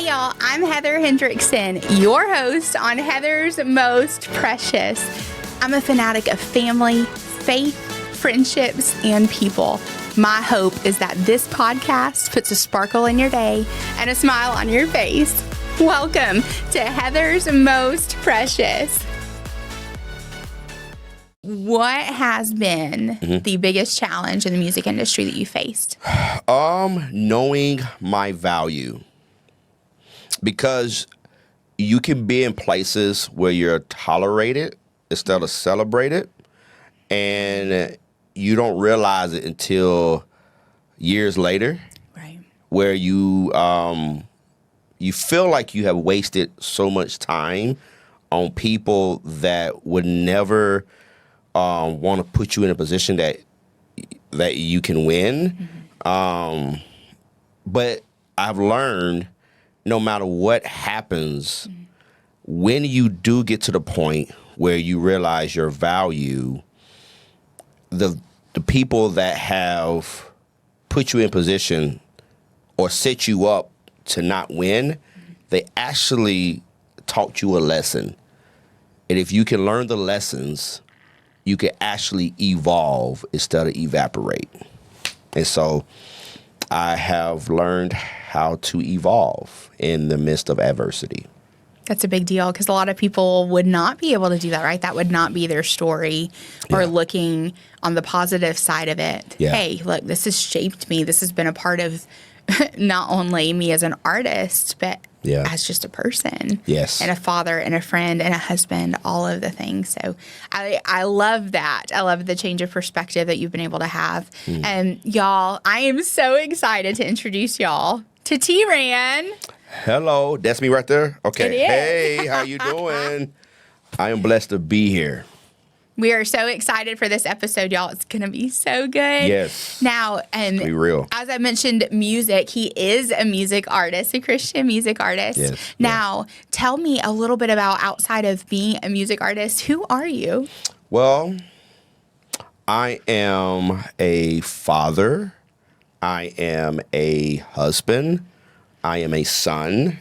Hey y'all, I'm Heather Hendrickson, your host on Heather's Most Precious. I'm a fanatic of family, faith, friendships, and people. My hope is that this podcast puts a sparkle in your day and a smile on your face. Welcome to Heather's Most Precious. What has been the biggest challenge in the music industry that you faced? Knowing my value. Because you can be in places where you're tolerated instead of celebrated, and you don't realize it until years later, Right. where you feel like you have wasted so much time on people that would never want to put you in a position that you can win. But I've learned, no matter what happens, when you do get to the point where you realize your value, the people that have put you in position or set you up to not win, they actually taught you a lesson. And if you can learn the lessons, you can actually evolve instead of evaporate. And so I have learned how to evolve in the midst of adversity. That's a big deal because a lot of people would not be able to do that, right? That would not be their story or looking on the positive side of it. Yeah. Hey, look, this has shaped me. This has been a part of not only me as an artist, but as just a person. Yes. And a father and a friend and a husband, all of the things. So I love that. I love the change of perspective that you've been able to have. And y'all, I am so excited to introduce y'all to T-Ran. Hello, that's me right there? Okay. It is. Hey, how you doing? I am blessed to be here. We are so excited for this episode, y'all. It's going to be so good. Yes. Now, Be real. as I mentioned, music, he is a music artist, a Christian music artist. Yes. Now, tell me a little bit about, outside of being a music artist, who are you? Well, I am a father. I am a husband. I am a son.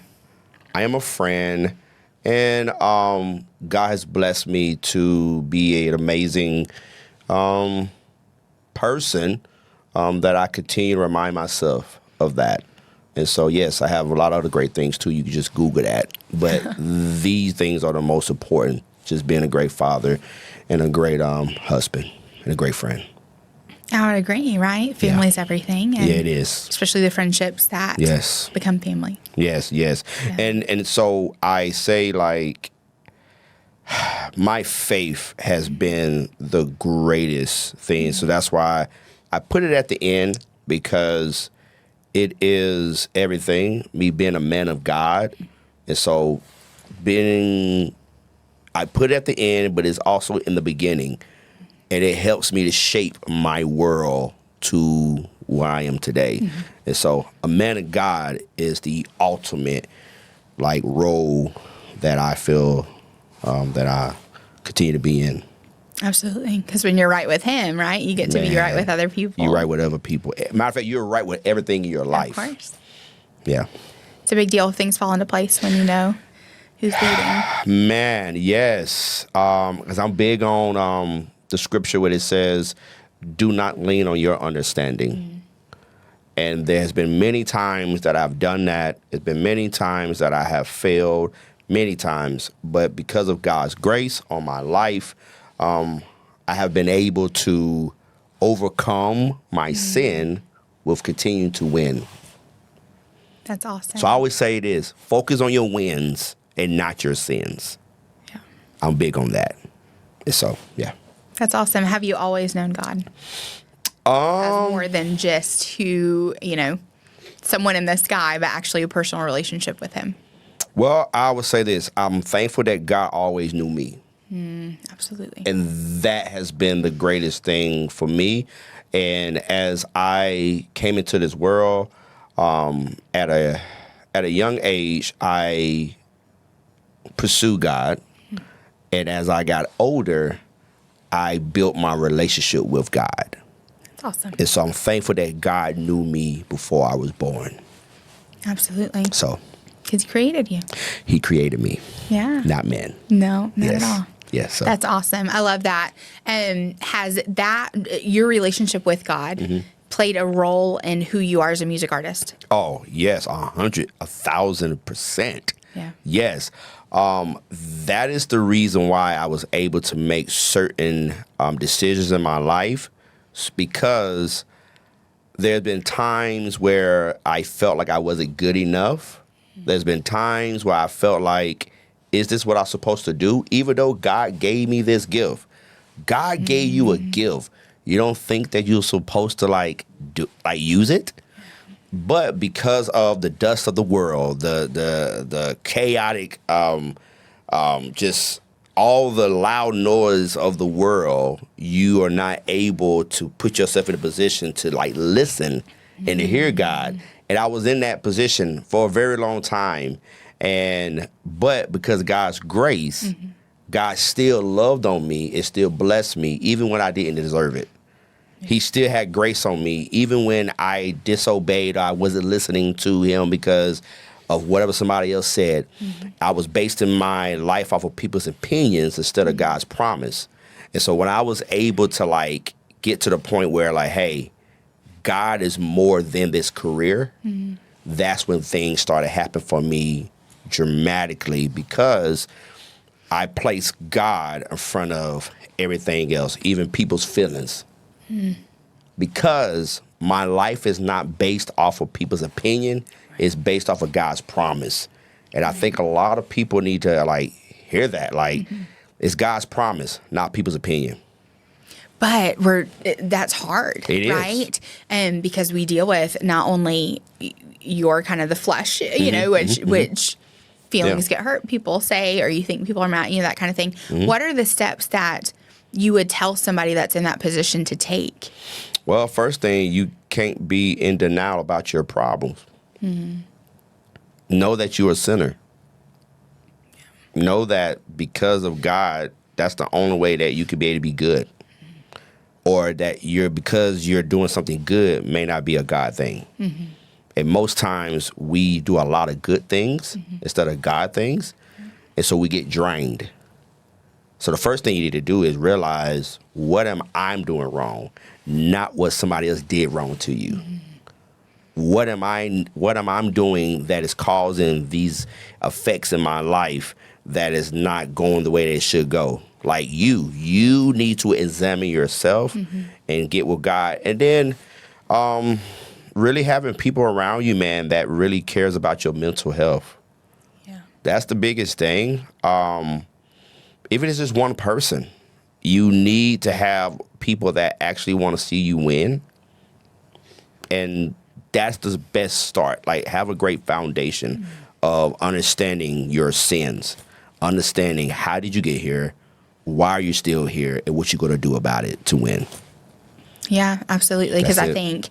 I am a friend. And God has blessed me to be an amazing person that I continue to remind myself of that. And so, yes, I have a lot of other great things, too. You can just Google that. But these things are the most important, just being a great father and a great husband and a great friend. I would agree, right? Family's everything. And it is. especially the friendships that become family. Yes. Yeah. And so I say, like, my faith has been the greatest thing. So that's why I put it at the end, because it is everything, me being a man of God. And so I put it at the end, but it's also in the beginning. And it helps me to shape my world to where I am today. And so a man of God is the ultimate, like, role that I feel that I continue to be in. Absolutely. Because when you're right with him, right, you get to be right with other people. You're right with other people. Matter of fact, you're right with everything in your life. Of course. Yeah. It's a big deal if things fall into place when you know who's leading. Man, yes. Because I'm big on the scripture where it says, do not lean on your understanding. And there's been many times that I've done that. There's been many times that I have failed, many times. But because of God's grace on my life, I have been able to overcome my sin with continuing to win. That's awesome. So I always say this: focus on your wins and not your sins. Yeah. I'm big on that. And so, yeah. That's awesome. Have you always known God? As more than just someone in the sky, but actually a personal relationship with him? Well, I would say this. I'm thankful that God always knew me. Absolutely. And that has been the greatest thing for me. And as I came into this world at a young age, I pursued God. And as I got older, I built my relationship with God. That's awesome. And so I'm thankful that God knew me before I was born. Absolutely. So, Because he created you. He created me. Yeah. Not men. No, not at all. Yes. So. That's awesome. I love that. Has that, your relationship with God played a role in who you are as a music artist? Oh, yes. 1,000%. Yeah. Yes. That is the reason why I was able to make certain decisions in my life, because there's been times where I felt like I wasn't good enough. There's been times where I felt like, is this what I'm supposed to do? Even though God gave me this gift. God gave you a gift. You don't think that you're supposed to use it? But because of the dust of the world, the chaotic, just all the loud noise of the world, you are not able to put yourself in a position to listen and to hear God. And I was in that position for a very long time. But because of God's grace, God still loved on me. It still blessed me, even when I didn't deserve it. He still had grace on me, even when I disobeyed or I wasn't listening to him because of whatever somebody else said. I was basing my life off of people's opinions instead of God's promise. And so when I was able to get to the point where hey, God is more than this career, that's when things started happening for me dramatically, because I placed God in front of everything else, even people's feelings. Because my life is not based off of people's opinion, it's based off of God's promise. And I think a lot of people need to hear that. It's God's promise, not people's opinion. But that's hard, it right? Is. And because we deal with not only your kind of the flesh, which feelings get hurt, people say, or you think people are mad at you, that kind of thing. What are the steps that you would tell somebody that's in that position to take? Well, first thing, you can't be in denial about your problems. Know that you're a sinner. Know that because of God, that's the only way that you could be able to be good. Or that because you're doing something good may not be a God thing. And most times we do a lot of good things instead of God things. And so we get drained. So the first thing you need to do is realize, what am I doing wrong? Not what somebody else did wrong to you. What am I doing that is causing these effects in my life that is not going the way they should go? You need to examine yourself and get with God. And then really having people around you, man, that really cares about your mental health. Yeah. That's the biggest thing. Even if it's just one person, you need to have people that actually want to see you win. And that's the best start. Have a great foundation of understanding your sins, understanding how did you get here, why are you still here, and what you're going to do about it to win. Yeah, absolutely. Because I think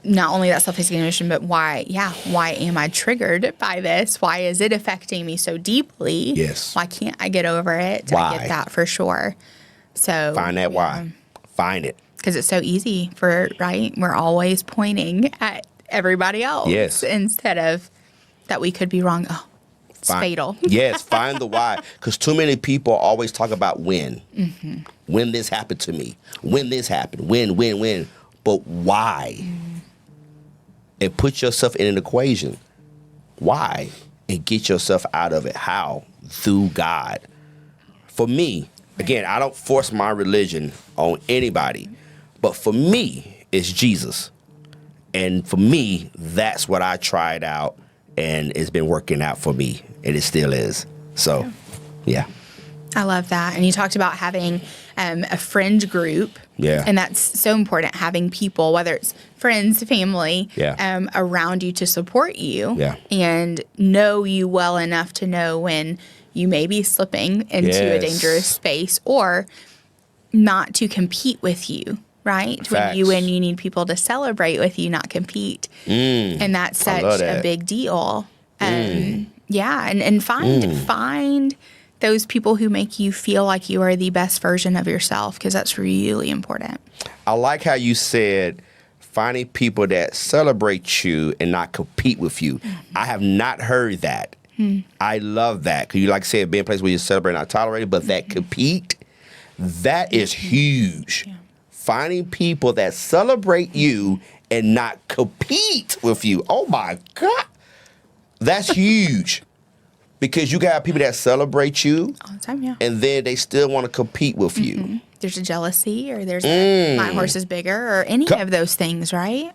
not only that self-examination, but why am I triggered by this? Why is it affecting me so deeply? Yes. Why can't I get over it? Why? I get that for sure. So find that why. Find it. Because it's so easy right? We're always pointing at everybody else. Yes. Instead of that we could be wrong. Oh, it's fatal. Yes, find the why. Because too many people always talk about when. When this happened to me. When this happened. When. But why? And put yourself in an equation. Why? And get yourself out of it. How? Through God. For me, again, I don't force my religion on anybody. But for me, it's Jesus. And for me, that's what I tried out. And it's been working out for me. And it still is. So, yeah. I love that. And you talked about having a friend group. Yeah. And that's so important, having people, whether it's friends, family, around you to support you and know you well enough to know when you may be slipping into a dangerous space, or not to compete with you, right? Facts. When you win, you need people to celebrate with you, not compete. And that's such a big deal. And find those people who make you feel like you are the best version of yourself, because that's really important. I like how you said finding people that celebrate you and not compete with you. I have not heard that. I love that. Because you like I said, being a place where you celebrate and not tolerate, but that compete, that is huge. Yeah. Finding people that celebrate you and not compete with you. Oh my God. That's huge. Because you got people that celebrate you all the time, yeah. And then they still want to compete with you. There's a jealousy, or there's a, my horse is bigger, or any of those things, right?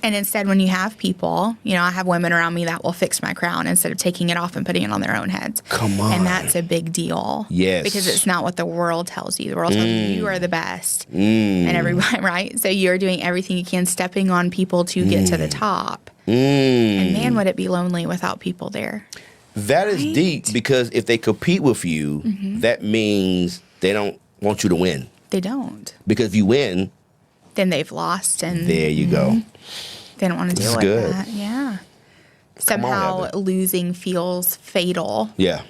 And instead, when you have people, you know, I have women around me that will fix my crown instead of taking it off and putting it on their own heads. Come on. And that's a big deal. Yes. Because it's not what the world tells you. The world tells you you are the best. And everybody, right? So you're doing everything you can, stepping on people to get to the top. And man, would it be lonely without people there. That is deep, because if they compete with you, that means they don't want you to win. They don't. Because if you win, then they've lost. And there you go. They don't want to deal with that. Yeah. Somehow losing feels fatal. Yeah.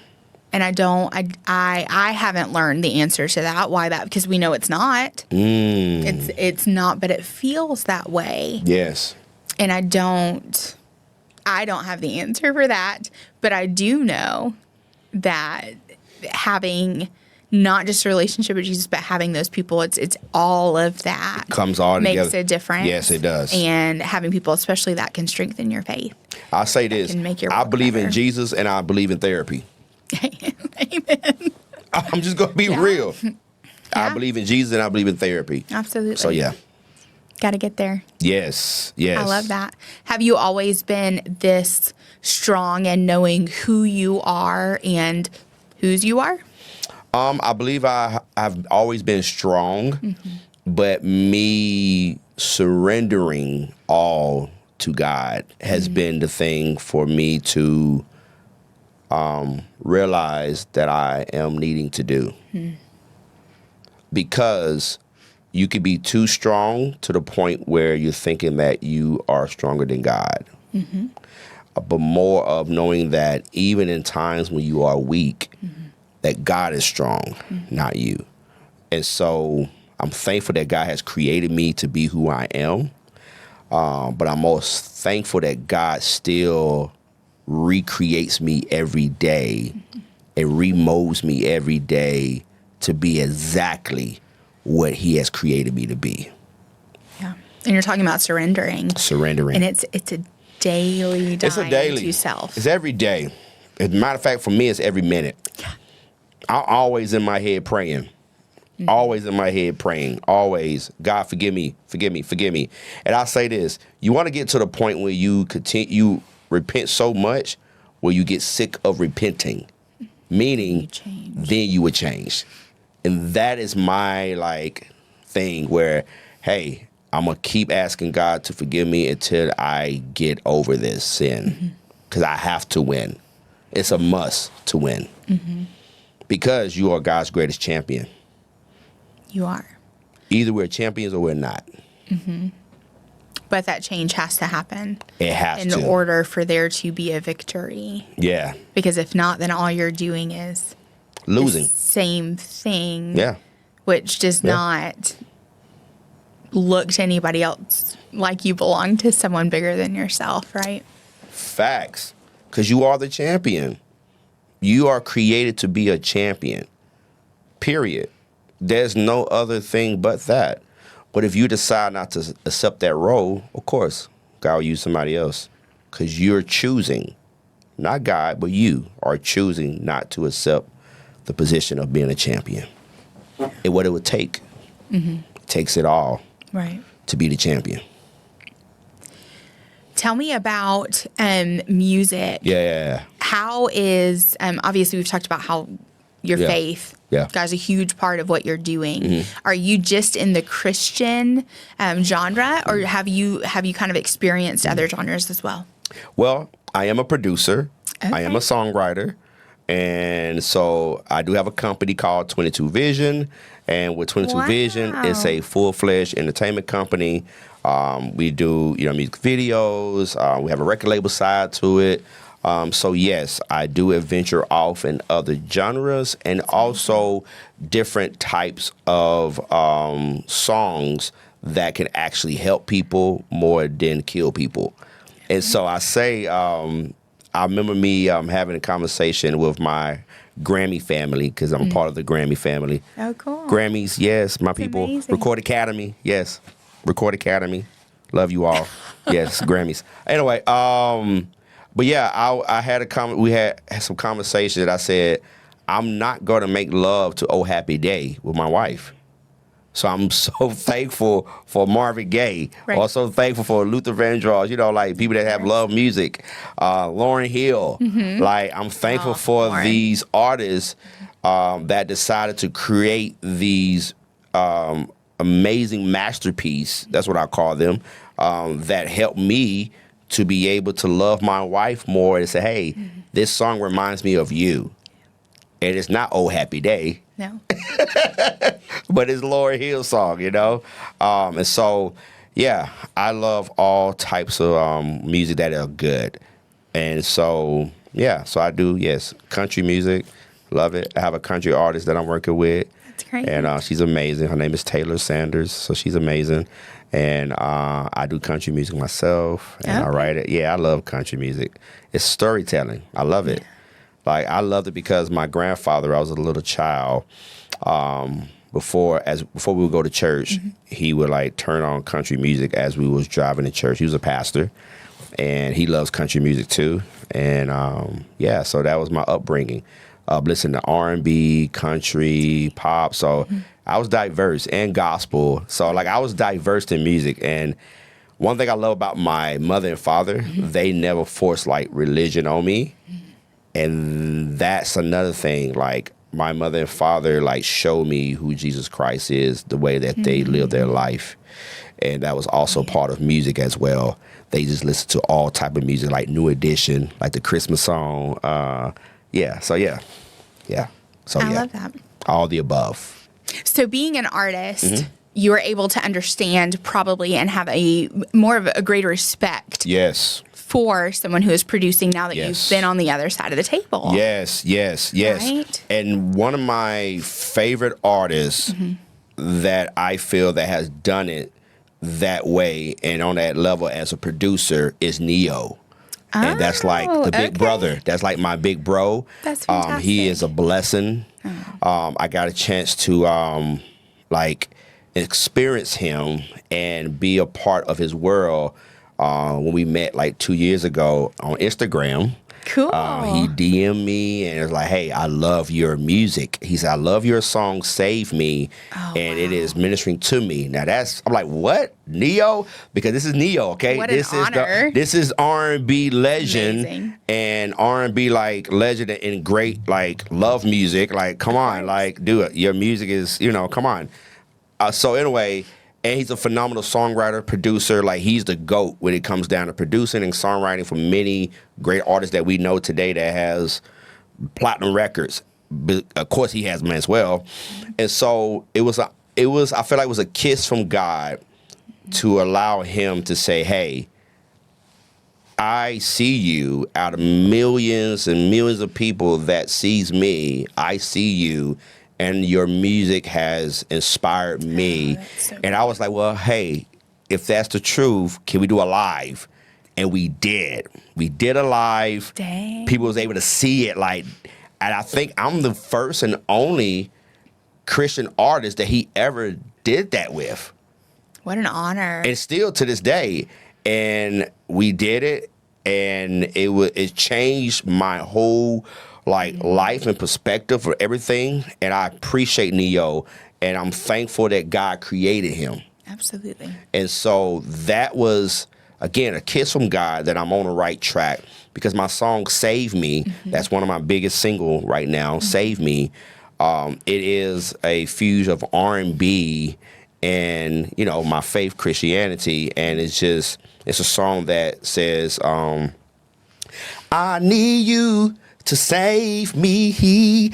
And I haven't learned the answer to that. Why that? Because we know it's not. It's not, but it feels that way. Yes. And I don't have the answer for that, but I do know that having not just a relationship with Jesus, but having those people, it's all of that comes all makes together. A difference. Yes, it does. And having people, especially that, can strengthen your faith. I'll say this: I believe in Jesus, and I believe in therapy. Amen. I'm just gonna be real. I believe in Jesus, and I believe in therapy. Absolutely. So yeah. Got to get there. Yes, yes. I love that. Have you always been this strong in knowing who you are and whose you are? I believe I've always been strong, but me surrendering all to God has been the thing for me to realize that I am needing to do. Because you could be too strong to the point where you're thinking that you are stronger than God. But more of knowing that even in times when you are weak, that God is strong, not you. And so I'm thankful that God has created me to be who I am. But I'm most thankful that God still recreates me every day and remolds me every day to be exactly what he has created me to be. Yeah. And you're talking about surrendering. And it's a daily dying to self. It's every day. As a matter of fact, for me, it's every minute. Yeah. I'm always in my head praying. Always in my head praying. Always, God, forgive me, forgive me, forgive me. And I'll say this: you want to get to the point where you repent so much where you get sick of repenting, meaning then you would change. And that is my thing where, hey, I'm going to keep asking God to forgive me until I get over this sin, because I have to win. It's a must to win, because you are God's greatest champion. You are. Either we're champions or we're not. But that change has to happen. It has to. In order for there to be a victory. Yeah. Because if not, then all you're doing is losing. The same thing. Yeah. Which does not look to anybody else like you belong to someone bigger than yourself, right? Facts. Because you are the champion. You are created to be a champion. Period. There's no other thing but that. But if you decide not to accept that role, of course, God will use somebody else. Because you're choosing, not God, but you are choosing not to accept the position of being a champion. And what it would take, takes it all, right, to be the champion. Tell me about music. Yeah. How is, obviously we've talked about how your faith is a huge part of what you're doing. Are you just in the Christian genre, or have you kind of experienced other genres as well? Well, I am a producer. Okay. I am a songwriter. And so I do have a company called 22 Vision. And with 22 Vision, it's a full-fledged entertainment company. We do, music videos. We have a record label side to it. So yes, I do adventure off in other genres and also different types of songs that can actually help people more than kill people. And so I say, I remember me having a conversation with my Grammy family, because I'm a part of the Grammy family. Oh, cool. Grammys, yes, my That's people. amazing. Record Academy, yes. Record Academy. Love you all. Yes, Grammys. Anyway, but yeah, I had we had some conversation that I said, I'm not going to make love to Oh Happy Day with my wife. So I'm so thankful for Marvin Gaye. Right. Also thankful for Luther Vandross, like people that have love music. Lauryn Hill. Like, I'm thankful for Lauren. these artists that decided to create these amazing masterpiece. That's what I call them. That helped me to be able to love my wife more and say, hey, this song reminds me of you. And it's not Oh Happy Day. No. But it's Lauryn Hill's song, and so, yeah, I love all types of music that are good. And so, yeah, so I do, yes, country music, love it. I have a country artist that I'm working with. That's great. And she's amazing. Her name is Taylor Sanders, so she's amazing. And I do country music myself, and I write it. Yeah, I love country music. It's storytelling. I love it. Like, I loved it because my grandfather, I was a little child, before we would go to church, he would like turn on country music as we was driving to church. He was a pastor, and he loves country music too. And yeah, so that was my upbringing. Listening to R&B, country, pop. So I was diverse, and gospel. So like, I was diverse in music. And one thing I love about my mother and father, they never forced like religion on me. And that's another thing, like, my mother and father, like, showed me who Jesus Christ is, the way that they live their life. And that was also part of music as well. They just listen to all type of music, like New Edition, like the Christmas song. Yeah. So, yeah. So, I love that. All the above. So being an artist, you are able to understand probably and have a more of a greater respect. Yes. For someone who is producing now that you've been on the other side of the table. Yes. Right? And one of my favorite artists that I feel that has done it that way and on that level as a producer is Neo. And that's like the big brother. That's like my big bro. That's fantastic. He is a blessing. I got a chance to like experience him and be a part of his world when we met like 2 years ago on Instagram. Cool. He DM'd me and was like, hey, I love your music. He said, I love your song, Save Me. And it is ministering to me. Now I'm like, what? Neo? Because this is Neo, okay? What an honor. This is R&B legend. Amazing. And R&B like legend and great like love music. Like, come on, like, do it. Your music is, come on. So anyway, and he's a phenomenal songwriter, producer. Like, he's the GOAT when it comes down to producing and songwriting for many great artists that we know today that has platinum records. But of course, he has them as well. And so I feel like it was a kiss from God to allow him to say, hey, I see you out of millions and millions of people that sees me. I see you. And your music has inspired me. And I was like, well, hey, if that's the truth, can we do a live? And we did. We did a live. Dang. People was able to see it. Like, and I think I'm the first and only Christian artist that he ever did that with. What an honor. And still to this day. And we did it. And it changed my whole life and perspective for everything. And I appreciate Neo, and I'm thankful that God created him. Absolutely. And so that was, again, a kiss from God that I'm on the right track, because my song Save Me, that's one of my biggest single right now, Save Me. It is a fusion of R&B and, my faith, Christianity. And it's a song that says, I need you to save me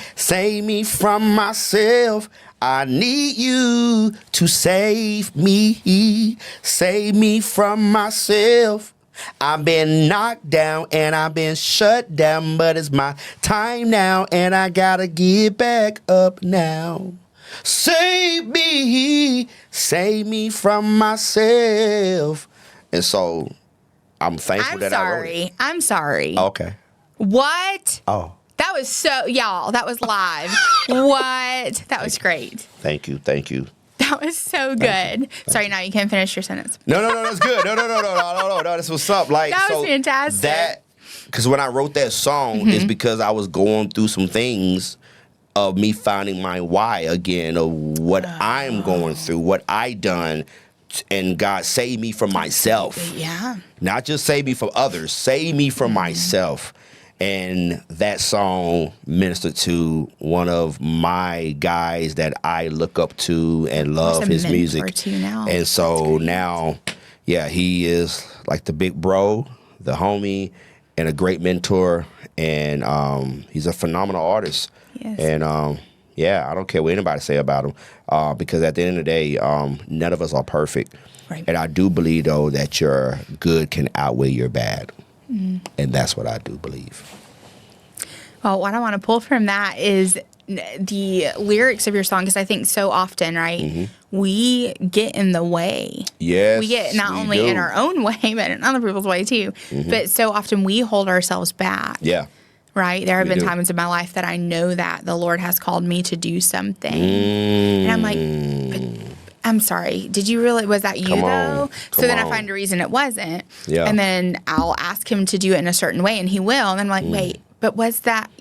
from myself. I need you to save me from myself. I've been knocked down and I've been shut down, but it's my time now and I gotta get back up now. Save me from myself. And so I'm thankful that I wrote it. I'm sorry. Okay. What? Oh. That was so, y'all, that was live. What? That was great. Thank you. That was so good. Sorry, now you can finish your sentence. No, that's good. No, this was up. Like, that was fantastic. Because when I wrote that song, it's because I was going through some things of me finding my why again, of what I'm going through, what I done, and God save me from myself. Yeah. Not just save me from others, save me from myself. And that song ministered to one of my guys that I look up to and love his music. And so now, yeah, he is like the big bro, the homie, and a great mentor. And he's a phenomenal artist. Yes. And yeah, I don't care what anybody say about him, because at the end of the day, none of us are perfect. Right. And I do believe, though, that your good can outweigh your bad. And that's what I do believe. Well, what I want to pull from that is the lyrics of your song, because I think so often, right, we get in the way. Yes, we get not only in our own way, but in other people's way too. But so often we hold ourselves back. Yeah. Right? There have been times in my life that I know that the Lord has called me to do something. And I'm like, I'm sorry. Did you really? Was that you, though? So then I find a reason it wasn't. Yeah. And then I'll ask him to do it in a certain way, and he will. And I'm like, wait, but was that?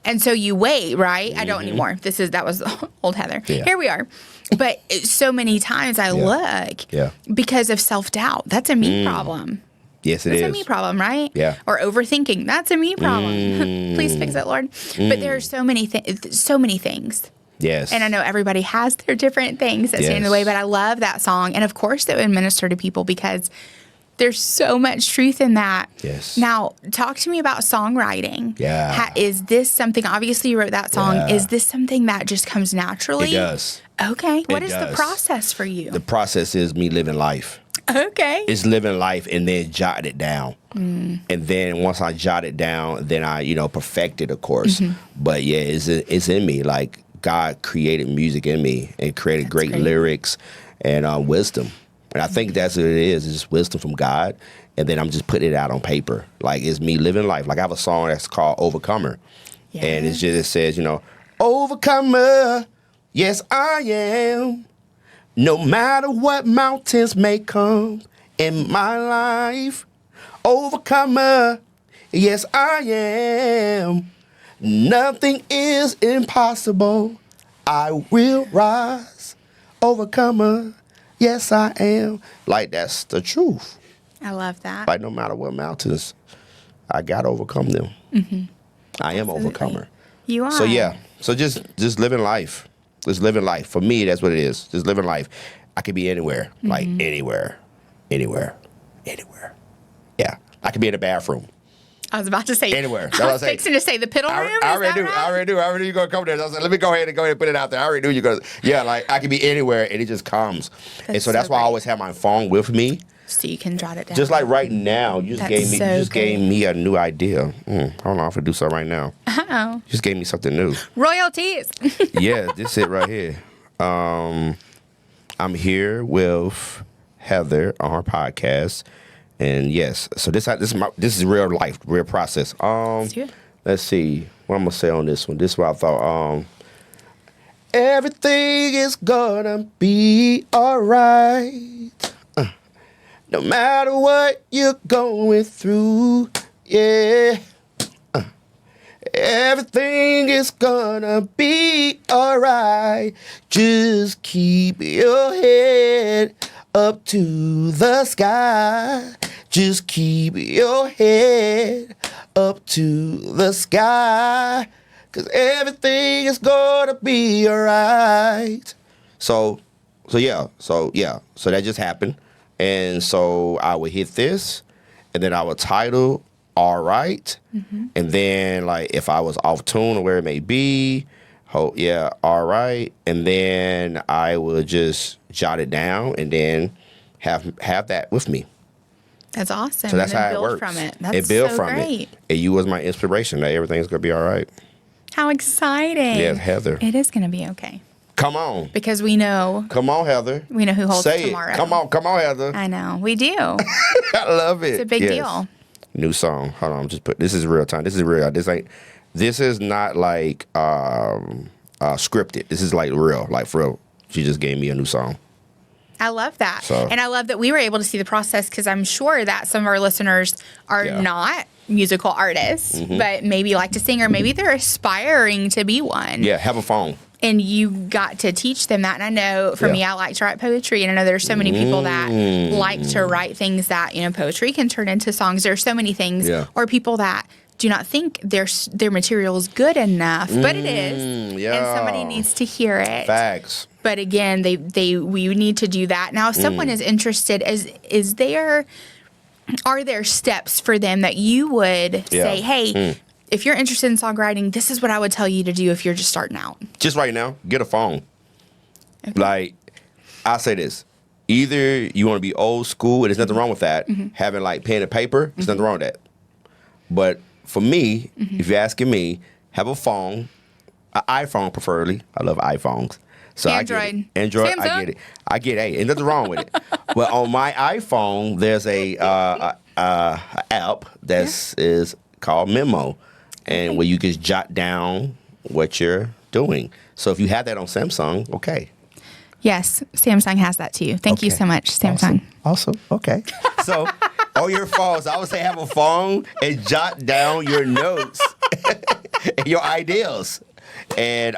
And so you wait, right? I don't anymore. That was old Heather. Yeah. Here we are. But so many times I look because of self-doubt. That's a me problem. Yes, it is. That's a me problem, right? Yeah. Or overthinking. That's a me problem. Please fix it, Lord. But there are so many things. Yes. And I know everybody has their different things that stand in the way, but I love that song. And of course, it would minister to people because there's so much truth in that. Yes. Now, talk to me about songwriting. Yeah. Is this something, obviously you wrote that song, is this something that just comes naturally? It does. Okay. What is the process for you? The process is me living life. Okay. It's living life and then jot it down. And then once I jot it down, then I, perfect it, of course. But yeah, it's in me. Like, God created music in me and created great lyrics and wisdom. And I think that's what it is. It's just wisdom from God. And then I'm just putting it out on paper. Like, it's me living life. Like, I have a song that's called Overcomer. Yes. And it says, Overcomer, yes, I am. No matter what mountains may come in my life. Overcomer, yes, I am. Nothing is impossible. I will rise. Overcomer, yes, I am. Like, that's the truth. I love that. Like, no matter what mountains, I got to overcome them. I am overcomer. You are. So, yeah. So, just living life. Just living life. For me, that's what it is. Just living life. I could be anywhere. Like, anywhere. Yeah. I could be in the bathroom. I was about to say anywhere. I was fixing to say the piddle room. I already knew you're gonna come there. So I was like, let me go ahead and put it out there. I already knew you're gonna. Yeah, like I can be anywhere and it just comes. And so that's why I always have my phone with me. So you can jot it down. Just like right now, you just gave me a new idea. I don't know if I do something right now. Oh. Just gave me something new. Royalties. Yeah, this is it right here. I'm here with Heather on her podcast. And yes, so this is real life, real process. Let's see what I'm gonna say on this one. This is what I thought. Everything is gonna be alright, no matter what you're going through. Yeah, everything is gonna be alright. Just keep your head up to the sky. Just keep your head up to the sky, 'cause everything is gonna be alright. So that just happened. And so I would hit this, and then I would title All Right. And then, like, if I was off tune or where it may be, all right. And then I would just jot it down and then have that with me. That's awesome. So that's and then how it build works. From it. That's it built so from great. it. And you was my inspiration that everything's gonna be all right. How exciting. Yes, Heather. It is going to be okay. Come on. Because we know. Come on, Heather. We know who holds Say tomorrow. It. Come on, Heather. I know. We do. I love it. It's a big deal. New song. Hold on. This is real time. This is real. This is not like scripted. This is like real. Like for real. She just gave me a new song. I love that. So, and I love that we were able to see the process because I'm sure that some of our listeners are not musical artists, but maybe like to sing or maybe they're aspiring to be one. Yeah, have a phone. And you got to teach them that. And I know for me, I like to write poetry. And I know there's so many people that like to write things that, poetry can turn into songs. There's so many things. Yeah. Or people that do not think their material is good enough, but it is. Yeah. And somebody needs to hear it. Facts. But again, we need to do that. Now, if someone is interested, are there steps for them that you would say, hey, if you're interested in songwriting, this is what I would tell you to do if you're just starting out? Just right now, get a phone. Okay. Like, I say this. Either you want to be old school, and there's nothing wrong with that. Having like pen and paper, there's nothing wrong with that. But for me, if you're asking me, have a phone, an iPhone preferably. I love iPhones. So Android. Android, Samsung. I get it. Ain't nothing wrong with it. But on my iPhone, there's a app that is called Memo, and where you can jot down what you're doing. So if you have that on Samsung, okay. Yes, Samsung has that too. Thank you so much, Samsung. Awesome. Okay. So on your phones, I would say have a phone and jot down your notes and your ideas. And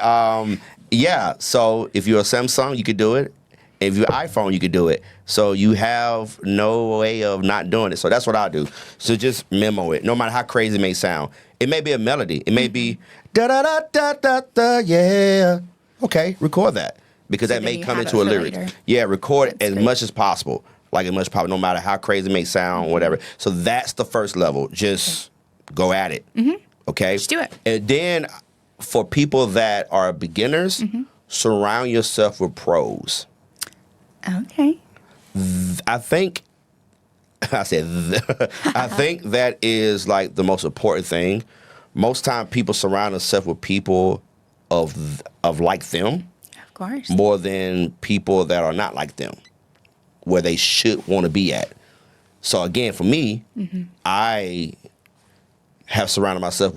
so if you're a Samsung, you could do it. If you're an iPhone, you could do it. So you have no way of not doing it. So that's what I do. So just memo it, no matter how crazy it may sound. It may be a melody. It may be da-da-da-da-da-da, yeah. Okay, record that. Because that may come into a lyric. Later. Yeah, record as much as possible. Like as much as possible, no matter how crazy it may sound, whatever. So that's the first level. Just go at it. Okay? Just do it. And then for people that are beginners, surround yourself with pros. Okay. I think that is like the most important thing. Most time people surround themselves with people of like them. Of course. More than people that are not like them, where they should want to be at. So again, for me, I have surrounded myself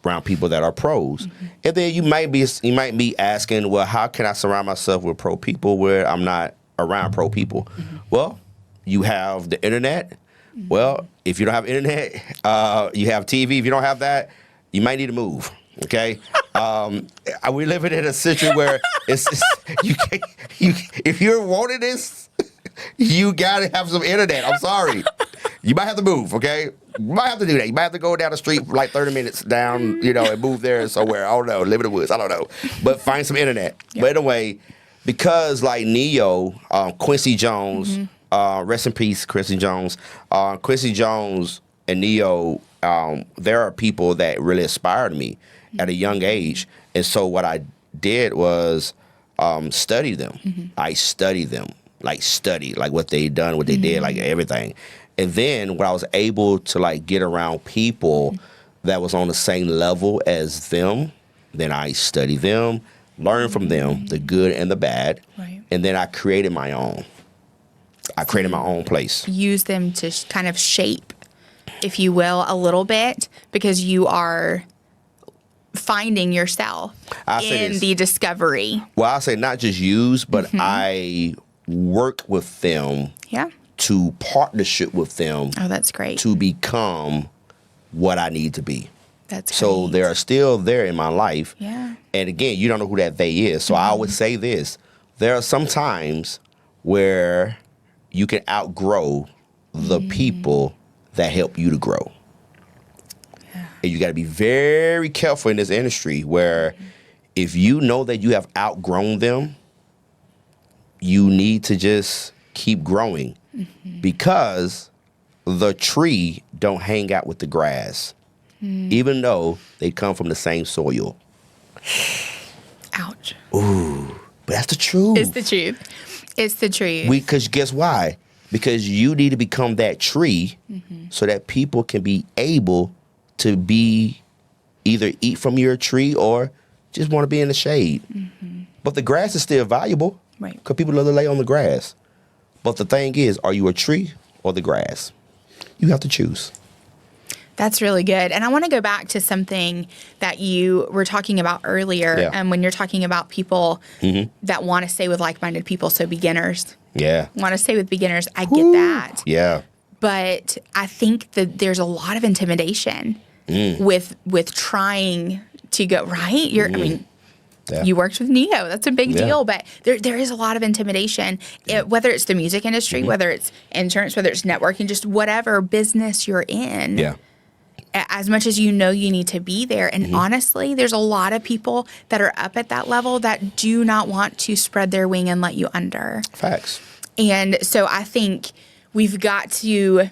around people that are pros. And then you might be asking, well, how can I surround myself with pro people where I'm not around pro people? Well, you have the internet. Well, if you don't have internet, you have TV. If you don't have that, you might need to move. Okay, we living in a situation where if you're wanting this, you gotta have some internet. I'm sorry, you might have to move. Okay, you might have to do that. You might have to go down the street for like 30 minutes down, and move there somewhere. I don't know, live in the woods. I don't know, but find some internet. Yep. But anyway, because like Neo, Quincy Jones, rest in peace, Quincy Jones. Quincy Jones and Neo, there are people that really inspired me at a young age. And so what I did was study them. I studied them, like what they done, what they did, like everything. And then when I was able to like get around people that was on the same level as them, then I studied them, learned from them, the good and the bad. Right. And then I created my own. I created my own place. Use them to kind of shape, if you will, a little bit, because you are finding yourself in the discovery. Well, I say not just use, but I work with them to partnership with them. Oh, that's great. To become what I need to be. That's great. So they are still there in my life. Yeah. And again, you don't know who that they is. So I would say this. There are some times where you can outgrow the people that help you to grow. And you got to be very careful in this industry where if you know that you have outgrown them, you need to just keep growing because the tree don't hang out with the grass, even though they come from the same soil. Ouch. Ooh, but that's the truth. It's the truth. It's the truth. Because guess why? Because you need to become that tree so that people can be able to be either eat from your tree or just want to be in the shade. But the grass is still valuable. Right. Because people love to lay on the grass. But the thing is, are you a tree or the grass? You have to choose. That's really good. And I want to go back to something that you were talking about earlier. When you're talking about people that want to stay with like-minded people, so beginners. Yeah. Want to stay with beginners. I get that. Yeah. But I think that there's a lot of intimidation with trying to go, right? I mean, you worked with Neo. That's a big deal. But there is a lot of intimidation, whether it's the music industry, whether it's insurance, whether it's networking, just whatever business you're in. Yeah. As much as you know you need to be there. And honestly, there's a lot of people that are up at that level that do not want to spread their wing and let you under. Facts. And so I think we've got to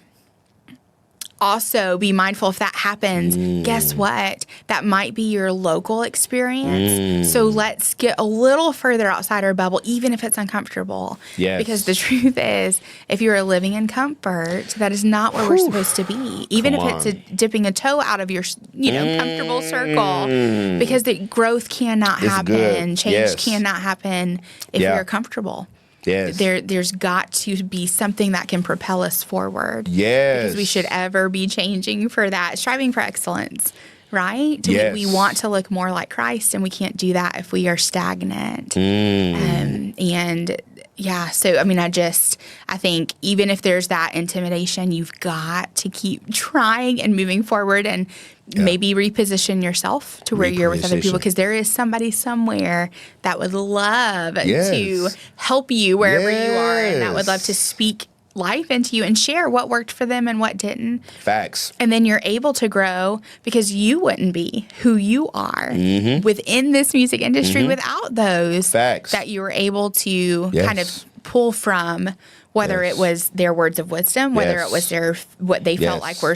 also be mindful if that happens. Guess what? That might be your local experience. So let's get a little further outside our bubble, even if it's uncomfortable. Yes. Because the truth is, if you are living in comfort, that is not where we're supposed to be. Even if it's dipping a toe out of your, comfortable circle, because the growth cannot happen. Change cannot happen if you're comfortable. Yes. There's got to be something that can propel us forward. Yes. Because we should ever be changing for that, striving for excellence, right? Yes. We want to look more like Christ, and we can't do that if we are stagnant. So, I mean, I think even if there's that intimidation, you've got to keep trying and moving forward and maybe reposition yourself to where you're with other people, because there is somebody somewhere that would love to help you wherever you are, and that would love to speak life into you and share what worked for them and what didn't. Facts. And then you're able to grow, because you wouldn't be who you are within this music industry without those that you were able to kind of pull from, whether it was their words of wisdom, whether it was what they felt like were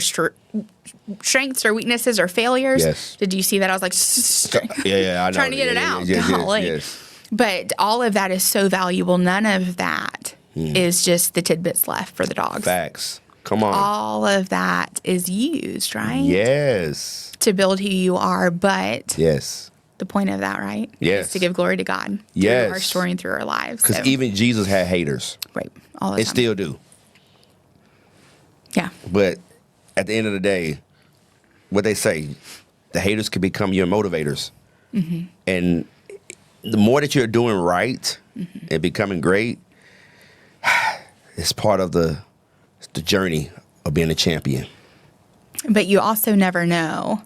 strengths or weaknesses or failures. Did you see that? I was like, I know. Trying to get it out. Golly. But all of that is so valuable. None of that is just the tidbits left for the dogs. Facts. Come on. All of that is used, right? Yes. To build who you are, but the point of that, right? Yes. Is to give glory to God through our story and through our lives. Because even Jesus had haters. Right. All the time. It still do. Yeah. But at the end of the day, what they say, the haters can become your motivators. And the more that you're doing right and becoming great, it's part of the journey of being a champion. But you also never know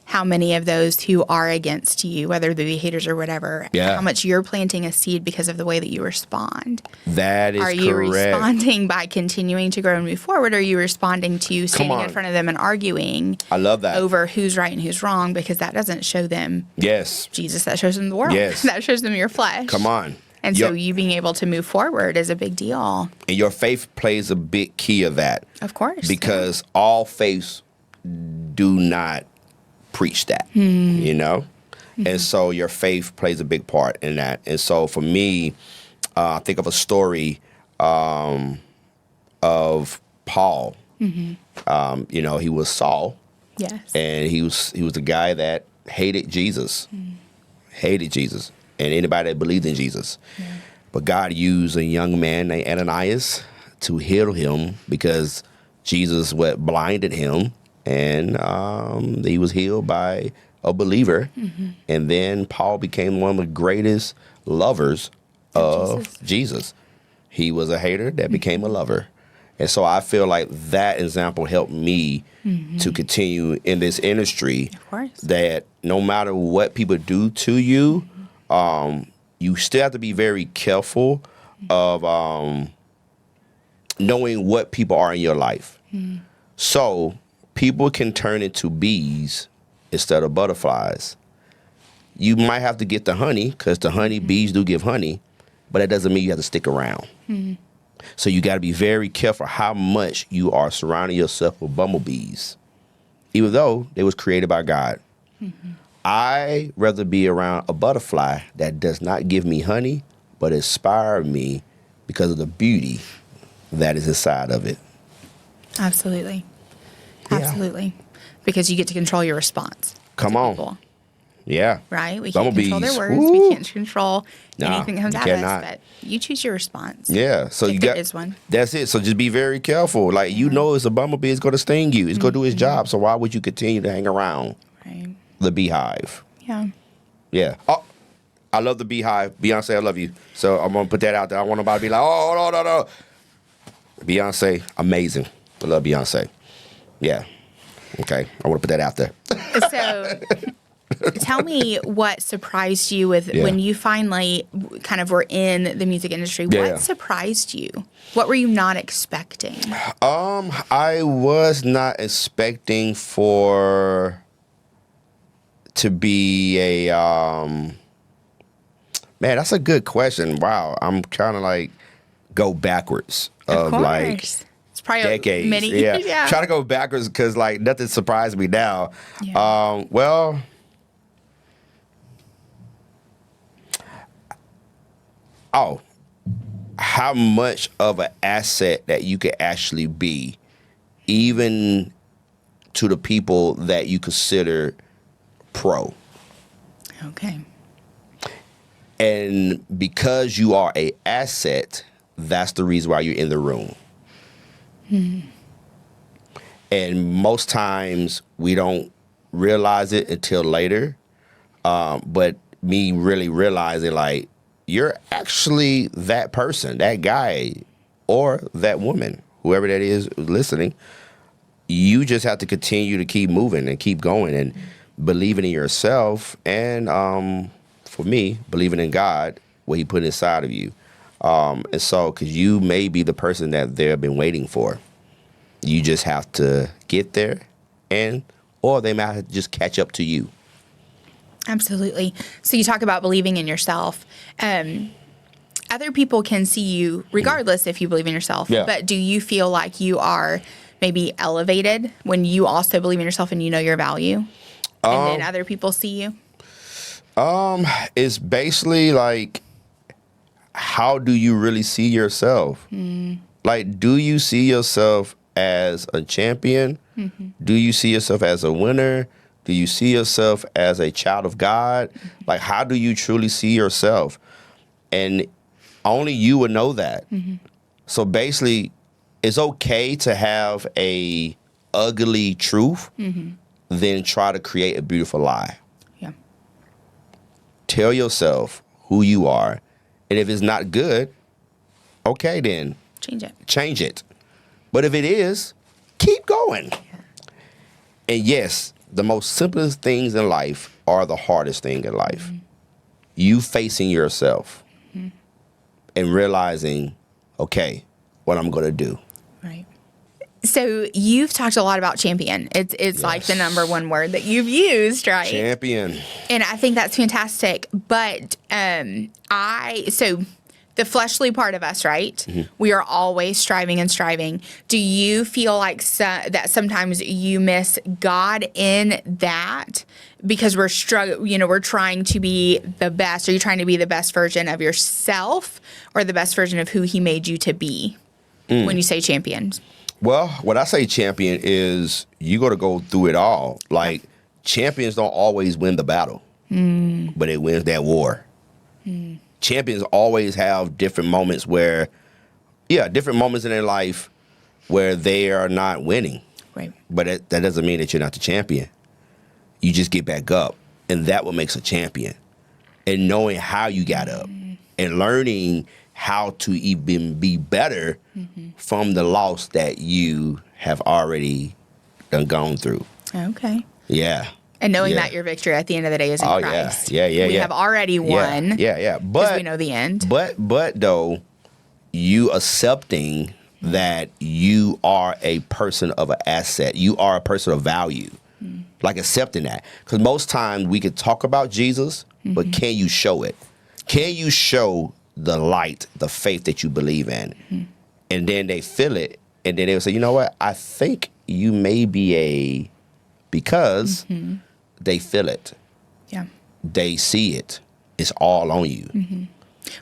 how many of those who are against you, whether they be haters or whatever, how much you're planting a seed because of the way that you respond. That is correct. Are you responding by continuing to grow and move forward? Or are you responding to standing in front of them and arguing over who's right and who's wrong? Because that doesn't show them Jesus. That shows them the world. That shows them your flesh. Come on. And so you being able to move forward is a big deal. And your faith plays a big key of that. Of course. Because all faiths do not preach that, And so your faith plays a big part in that. And so for me, I think of a story of Paul. He was Saul. Yes. And he was a guy that hated Jesus. Hated Jesus. And anybody that believed in Jesus. But God used a young man named Ananias to heal him, because Jesus blinded him. And he was healed by a believer. And then Paul became one of the greatest lovers of Jesus. He was a hater that became a lover. And so I feel like that example helped me to continue in this industry. Of course. That no matter what people do to you, you still have to be very careful of knowing what people are in your life. So people can turn into bees instead of butterflies. You might have to get the honey, because the honey bees do give honey, but that doesn't mean you have to stick around. So you got to be very careful how much you are surrounding yourself with bumblebees, even though they was created by God. I rather be around a butterfly that does not give me honey, but inspire me because of the beauty that is inside of it. Absolutely. Absolutely. Because you get to control your response. Come on. people. Yeah. Right? We can't Bumblebees. control their words. Woo. We can't control Nah, anything that comes you out cannot. of us. But you choose your response. Yeah. So if you there got is one. That's it. So just be very careful. Like you know, it's a bumblebee. It's going to sting you. It's going to do its job. So why would you continue to hang around Right. the beehive? Yeah. Yeah. Oh, I love the beehive. Beyonce, I love you. So I'm gonna put that out there. I want nobody to be like, oh no. Beyonce, amazing. I love Beyonce. Yeah. Okay. I want to put that out there. So tell me what surprised you with when you finally kind of were in the music industry. Yeah. What surprised you? What were you not expecting? I was not expecting for to be a man, that's a good question. Wow. I'm kind of like go backwards of like It's probably decades. many Yeah. yeah. Try to go backwards because like nothing surprised me now. Yeah. Well, how much of an asset that you could actually be, even to the people that you consider pro. Okay. And because you are a asset, that's the reason why you're in the room. And most times we don't realize it until later. But me really realizing like, you're actually that person, that guy, or that woman, whoever that is listening. You just have to continue to keep moving and keep going and believing in yourself. And for me, believing in God, what he put inside of you. And so, because you may be the person that they've been waiting for. You just have to get there, or they might have to just catch up to you. Absolutely. So you talk about believing in yourself. Other people can see you regardless if you believe in yourself. Yeah. But do you feel like you are maybe elevated when you also believe in yourself and you know your value? And then other people see you? It's basically like, how do you really see yourself? Like, do you see yourself as a champion? Do you see yourself as a winner? Do you see yourself as a child of God? Like, how do you truly see yourself? And only you would know that. So basically, it's okay to have a ugly truth, then try to create a beautiful lie. Yeah. Tell yourself who you are. And if it's not good, okay, then change it. But if it is, keep going. And yes, the most simplest things in life are the hardest thing in life. You facing yourself and realizing, okay, what I'm going to do. Right. So you've talked a lot about champion. It's like the number one word that you've used, right? Champion. And I think that's fantastic. But so the fleshly part of us, right? We are always striving and striving. Do you feel like that sometimes you miss God in that because we're we're trying to be the best? Are you trying to be the best version of yourself or the best version of who he made you to be when you say champion? Well, when I say champion is you got to go through it all. Like champions don't always win the battle, but it wins that war. Champions always have different moments different moments in their life where they are not winning. Right. But that doesn't mean that you're not the champion. You just get back up, and that what makes a champion. And knowing how you got up and learning how to even be better from the loss that you have already gone through. Okay. Yeah. And knowing that your victory at the end of the day is in Christ. Yeah. We have already won. Yeah. Because we know the end. But though, you accepting that you are a person of an asset. You are a person of value. Like accepting that. Because most times we can talk about Jesus, but can you show it? Can you show the light, the faith that you believe in? And then they feel it. And then they'll say, you know what? I think you may be because they feel it. Yeah. They see it. It's all on you.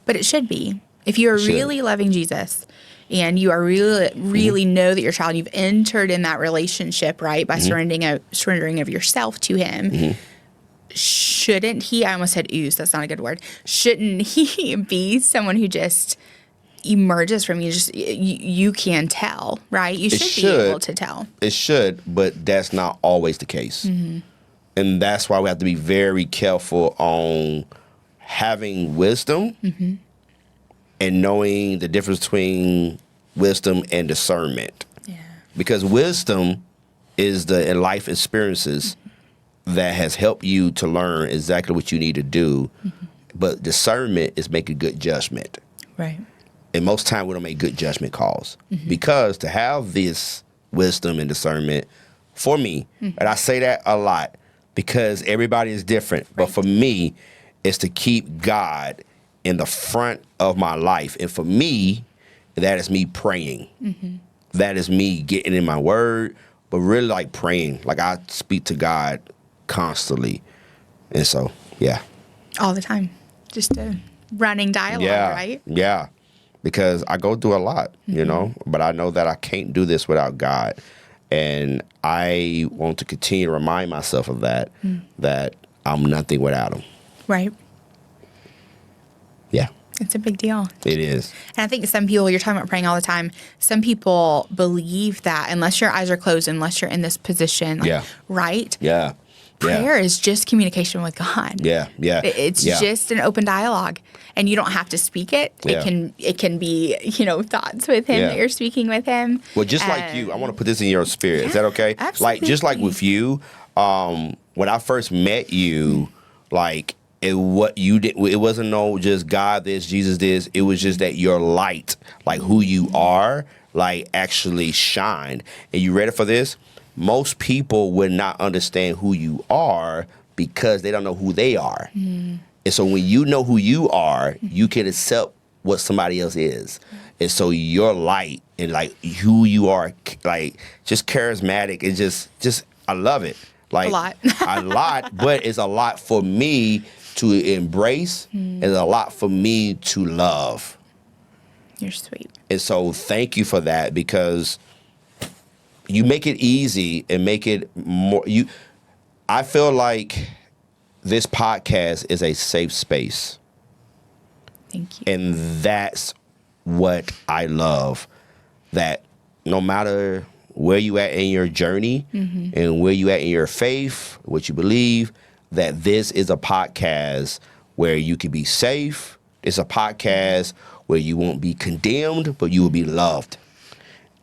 But it should be. If you are really loving Jesus and you are really know that you're a child, you've entered in that relationship, right, by surrendering of yourself to him, shouldn't he, I almost said ooze, that's not a good word. Shouldn't he be someone who just emerges from you? Just you can tell, right? You should be able to tell. It should, but that's not always the case. And that's why we have to be very careful on having wisdom and knowing the difference between wisdom and discernment. Yeah. Because wisdom is the life experiences that has helped you to learn exactly what you need to do. But discernment is making good judgment. Right. And most time we don't make good judgment calls. Because to have this wisdom and discernment, for me, and I say that a lot, because everybody is different. Right. But for me, it's to keep God in the front of my life. And for me, that is me praying. That is me getting in my word, but really like praying. Like I speak to God constantly. And so, yeah. All the time. Just a running dialogue, right? Yeah. Because I go through a lot, you know, but I know that I can't do this without God. And I want to continue to remind myself of that, that I'm nothing without him. Right. Yeah. It's a big deal. It is. And I think some people, you're talking about praying all the time, some people believe that unless your eyes are closed, unless you're in this position, like, right? Yeah. Prayer is just communication with God. Yeah. It's just an open dialogue, and you don't have to speak it. Yeah. It can be, thoughts with him that you're speaking with him. Well, just like you, I want to put this in your spirit. Is that okay? Absolutely. Just like with you, when I first met you, like what you did, it wasn't no just God this, Jesus this. It was just that your light, like who you are, like actually shined. And you ready for this? Most people would not understand who you are because they don't know who they are. And so when you know who you are, you can accept what somebody else is. And so your light and like who you are, like just charismatic and just I love it. Like a lot, but it's a lot for me to embrace and a lot for me to love. You're sweet. And so thank you for that, because you make it easy and make it more. I feel like this podcast is a safe space. Thank you. And that's what I love. That no matter where you at in your journey and where you at in your faith, what you believe, that this is a podcast where you can be safe. It's a podcast where you won't be condemned, but you will be loved.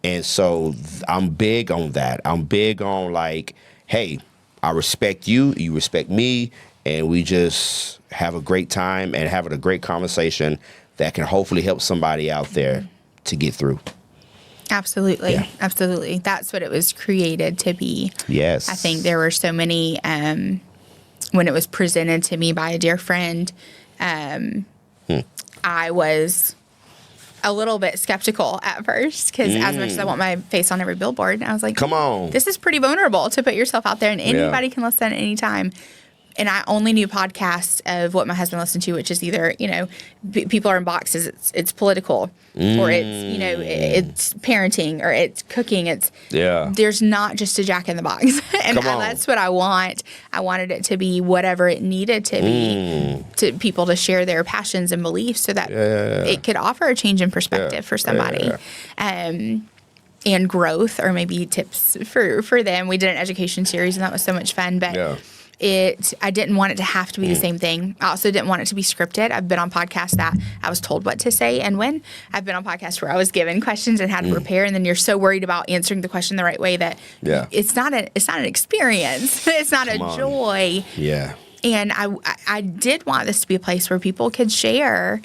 And so I'm big on that. I'm big on like, hey, I respect you, you respect me, and we just have a great time and having a great conversation that can hopefully help somebody out there to get through. Absolutely. Yeah. Absolutely. That's what it was created to be. Yes. I think there were so many, when it was presented to me by a dear friend, I was a little bit skeptical at first, because as much as I want my face on every billboard, I was like, come on, this is pretty vulnerable to put yourself out there, and anybody can listen at any time. And I only knew podcasts of what my husband listened to, which is either, people are in boxes, it's political, or it's, it's parenting, or it's cooking. There's not just a Jack in the Box. And that's what I want. I wanted it to be whatever it needed to be, to people to share their passions and beliefs, so that it could offer a change in perspective for somebody. And growth, or maybe tips for them. We did an education series, and that was so much fun. But I didn't want it to have to be the same thing. I also didn't want it to be scripted. I've been on podcasts that I was told what to say and when. I've been on podcasts where I was given questions and had to prepare, and then you're so worried about answering the question the right way that it's not an experience. It's not a joy. Yeah. And I did want this to be a place where people could share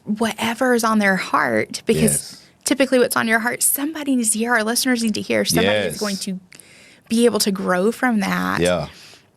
whatever is on their heart, because typically what's on your heart, somebody needs to hear. Our listeners need to hear. Somebody is going to be able to grow from that. Yeah.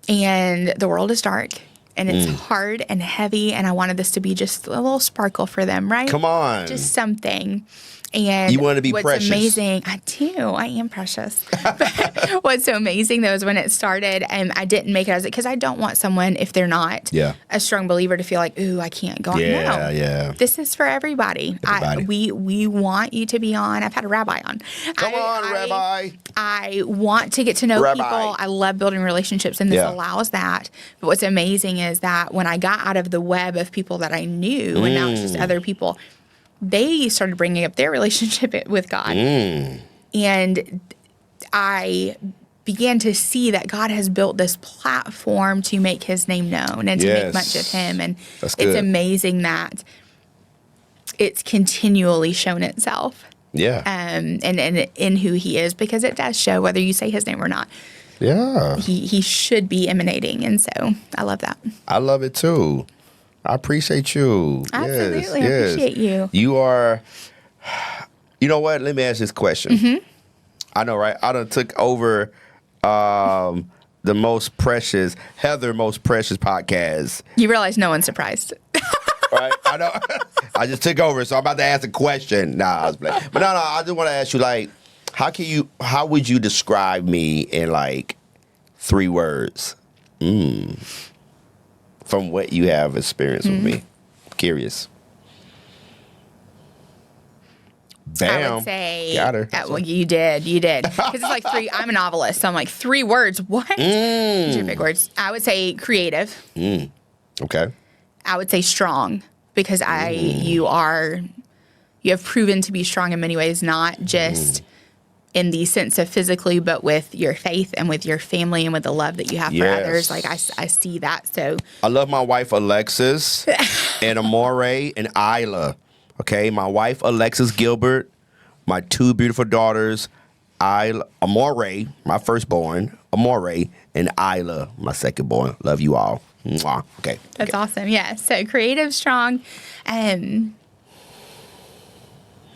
And the world is dark, and it's hard and heavy, and I wanted this to be just a little sparkle for them, right? Come on. Just something. And you want to be what's precious. amazing, I do. I am precious. But what's so amazing though is when it started, and I didn't make it as because I don't want someone, if they're not a strong believer, to feel like, ooh, I can't go on. No, this is for everybody. We want you to be on. I've had a rabbi on. Come on, Rabbi. I want to get to know people. I love building relationships, and this allows that. But what's amazing is that when I got out of the web of people that I knew, and now it's just other people, they started bringing up their relationship with God. And I began to see that God has built this platform to make his name known and to make much of him. And it's amazing that it's continually shown itself. And in who he is, because it does show whether you say his name or not. He should be emanating. And so I love that. I love it too. I appreciate you. Absolutely. I appreciate you. You are, you know what? Let me ask this question. I know, right? I done took over the most precious podcast. You realize no one's surprised. Right? I know. I just took over, so I'm about to ask a question. Nah, I was playing. But no, I just want to ask you, like, how would you describe me in like 3 words? From what you have experienced with me. Curious. Bam. I would say, got her. Well, you did. Because it's like 3, I'm a novelist, so I'm like 3 words. What? These are big words. I would say creative. Okay. I would say strong, because you have proven to be strong in many ways, not just in the sense of physically, but with your faith and with your family and with the love that you have for others. Like I see that. So I love my wife, Alexis, and Amore and Isla. Okay. My wife, Alexis Gilbert, my 2 beautiful daughters, Amore, my firstborn, Amore, and Isla, my secondborn. Love you all. Mwah. Okay. That's awesome. Yeah. So creative, strong,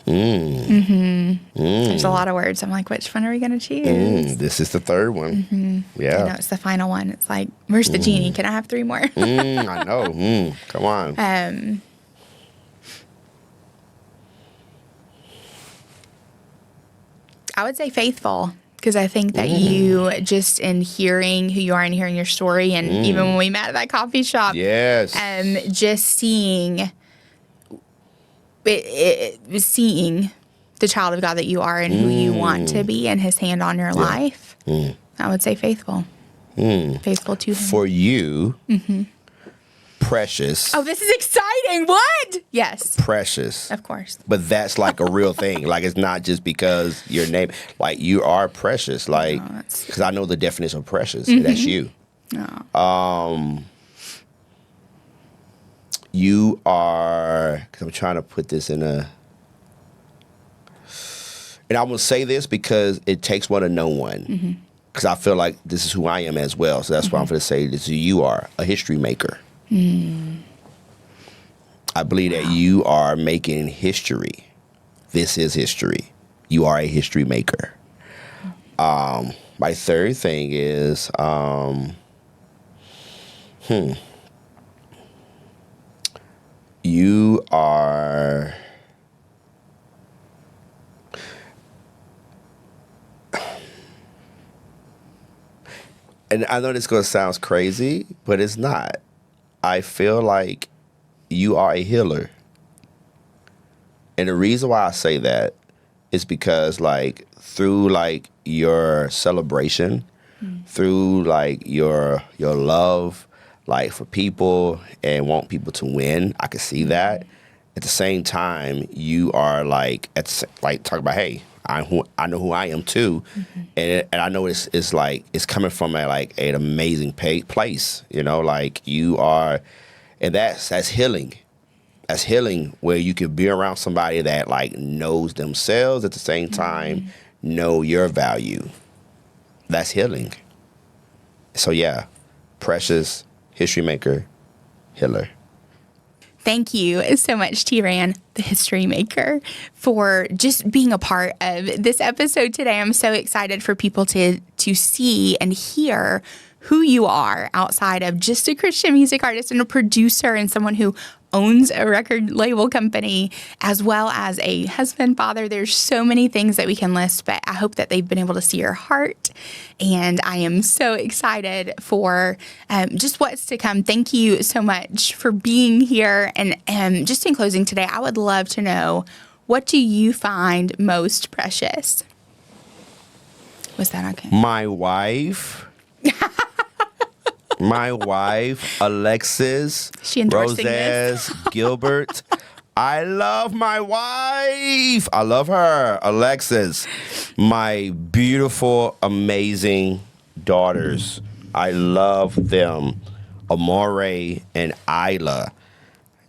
there's a lot of words. I'm like, which one are we going to choose? This is the 3rd one. Yeah. I know, it's the final one. It's like, where's the genie? Can I have 3 more? I know. Come on. I would say faithful, because I think that you, just in hearing who you are and hearing your story, and even when we met at that coffee shop, just seeing seeing the child of God that you are and who you want to be, and his hand on your life, I would say faithful. Faithful to him. For you, precious. Oh, this is exciting. What? Yes. Precious. Of course. But that's like a real thing. Like, it's not just because your name. Like, you are precious. Like, because I know the definition of precious. That's you. You are, because I'm trying to put this in a, and I'm going to say this because it takes one to know one. Because I feel like this is who I am as well. So that's why I'm going to say this. You are a history maker. I believe that you are making history. This is history. You are a history maker. My 3rd thing is, you are, and I know this going to sound crazy, but it's not. I feel like you are a healer. And the reason why I say that is because, like, through, like, your celebration, through, like, your love, like, for people and want people to win, I can see that. At the same time, you are, like, talk about, hey, I know who I am too, and I know it's like it's coming from an amazing place, you know, like you are, and that's healing. That's healing, where you can be around somebody that like knows themselves at the same time, know your value. That's healing. So yeah, precious, history maker, healer. Thank you so much, T-Ran, the history maker, for just being a part of this episode today. I'm so excited for people to see and hear who you are outside of just a Christian music artist and a producer and someone who owns a record label company, as well as a husband, father. There's so many things that we can list, but I hope that they've been able to see your heart. And I am so excited for just what's to come. Thank you so much for being here. And just in closing today, I would love to know, what do you find most precious? Was that okay? My wife. My wife, Alexis, she endorsing Roses, Gilbert. I love my wife. I love her, Alexis. My beautiful, amazing daughters. I love them, Amore and Isla.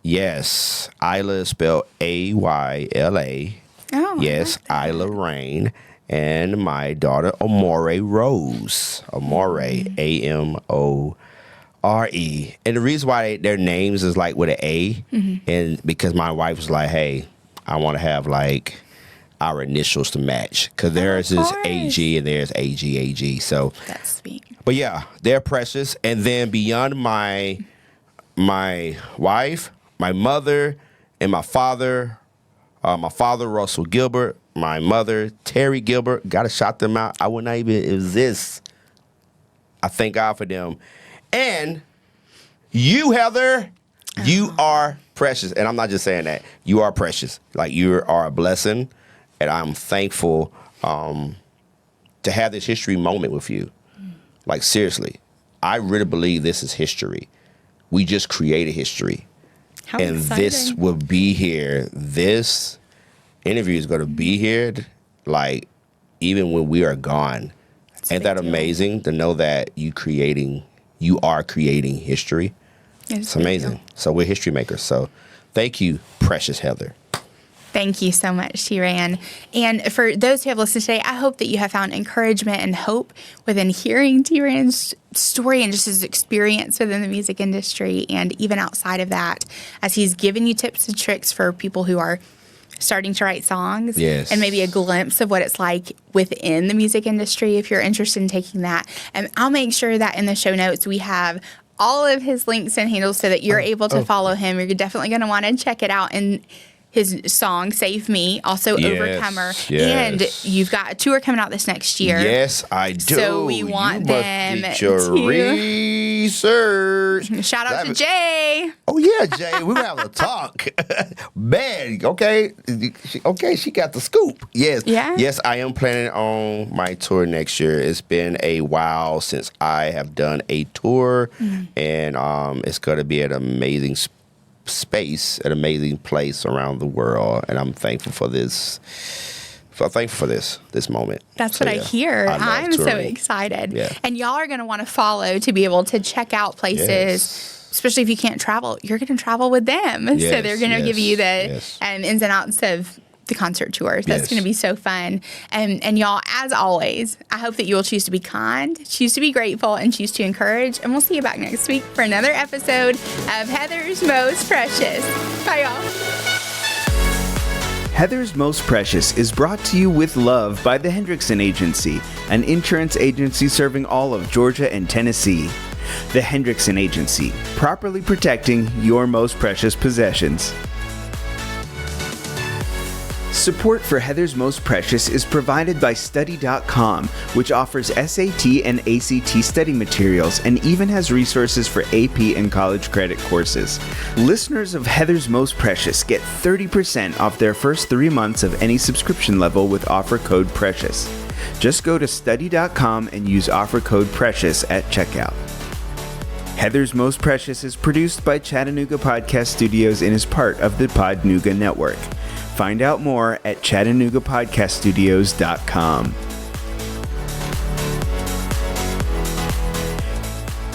Yes, Isla is spelled Ayla. Oh, yes, Isla Rain. And my daughter, Amore Rose. Amore, Amore. And the reason why their names is like with an A, and because my wife was like, hey, I want to have like our initials to match. Because theirs is AG and theirs AG. So that's sweet. But yeah, they're precious. And then beyond my wife, my mother, and my father, Russell Gilbert, my mother, Terry Gilbert, got to shout them out. I would not even exist. I thank God for them. And you, Heather, you are precious. And I'm not just saying that. You are precious. Like, you are a blessing. And I'm thankful to have this history moment with you. Like, seriously, I really believe this is history. We just created history. How and exciting. This will be here. This interview is going to be here, like, even when we are gone. Ain't that amazing to know that you are creating history? It's amazing. So we're history makers. So thank you, precious Heather. Thank you so much, T-Ran. And for those who have listened today, I hope that you have found encouragement and hope within hearing T-Ran's story and just his experience within the music industry, and even outside of that, as he's given you tips and tricks for people who are starting to write songs. Yes. And maybe a glimpse of what it's like within the music industry, if you're interested in taking that. And I'll make sure that in the show notes we have all of his links and handles so that you're able to follow him. You're definitely going to want to check it out. And his song, Save Me, also Overcomer. Yes. And you've got a tour coming out this next year. Yes, I do. So we want them to research. Shout out to Jay. Oh, yeah, Jay. We were having a talk. Man, okay. Okay, she got the scoop. Yes. Yeah. Yes, I am planning on my tour next year. It's been a while since I have done a tour, and it's going to be an amazing space, an amazing place around the world, and I'm thankful for this. So thankful for this moment. That's what I hear. I'm so excited. Yeah. And y'all are going to want to follow to be able to check out places, especially if you can't travel. You're going to travel with them. Yes, so they're going to give you the yes. ins and outs of the concert tours. That's going to be so fun. And y'all, as always, I hope that you will choose to be kind, choose to be grateful, and choose to encourage. And we'll see you back next week for another episode of Heather's Most Precious. Bye, y'all. Heather's Most Precious is brought to you with love by the Hendrickson Agency, an insurance agency serving all of Georgia and Tennessee. The Hendrickson Agency, properly protecting your most precious possessions. Support for Heather's Most Precious is provided by Study.com, which offers SAT and ACT study materials and even has resources for AP and college credit courses. Listeners of Heather's Most Precious get 30% off their first 3 months of any subscription level with offer code PRECIOUS. Just go to Study.com and use offer code PRECIOUS at checkout. Heather's Most Precious is produced by Chattanooga Podcast Studios and is part of the Podnooga Network. Find out more at ChattanoogaPodcastStudios.com.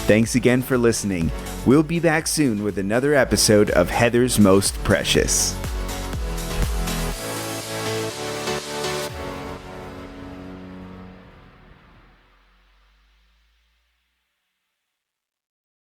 Thanks again for listening. We'll be back soon with another episode of Heather's Most Precious.